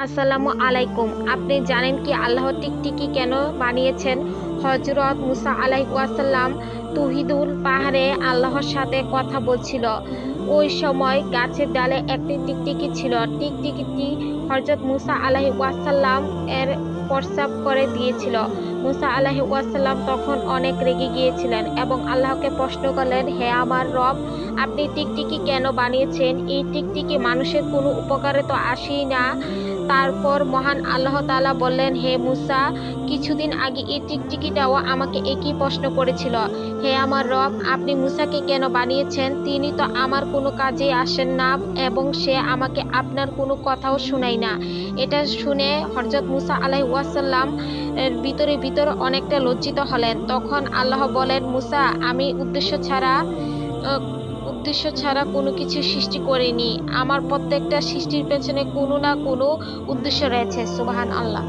আসসালামু আলাইকুম। আপনি জানেন কি আল্লাহ টিকটিকি কেন বানিয়েছেন? হযরত মুসা আলাইহিস সালাম তুহিদুল পাহাড়ে আল্লাহর সাথে কথা বলছিল। ওই সময় গাছের ডালে একটি টিকটিকি ছিল। টিকটিকিটি হযরত মুসা আলাইহিস সালাম এর প্রস্রাব করে দিয়েছিল। মুসা আলাইহিস সালাম তখন অনেক রেগে গিয়েছিলেন এবং আল্লাহকে প্রশ্ন করলেন, হে আমার রব, আপনি টিকটিকি কেন বানিয়েছেন? এই টিকটিকি মানুষের কোনো উপকারে তো আসেই না। তারপর মহান আল্লাহ তাআলা বললেন, হে মুসা, কিছুদিন আগে এই টিকটিকিটাও আমাকে একই প্রশ্ন করেছিল। হে আমার রব, আপনি মুসাকে কেন বানিয়েছেন? তিনি তো আমার কোনো কাজে আসেন না এবং সে আমাকে আপনার কোনো কথাও শোনায় না। এটা শুনে হযরত মুসা আলাইহিস সালাম এর ভিতরে অনেকটা লজ্জিত হলেন। তখন আল্লাহ বলেন, মুসা, আমি উদ্দেশ্য ছাড়া কোনো কিছু সৃষ্টি করিনি। আমার প্রত্যেকটা সৃষ্টির পেছনে কোনো না কোনো উদ্দেশ্য রয়েছে। সুবহান আল্লাহ।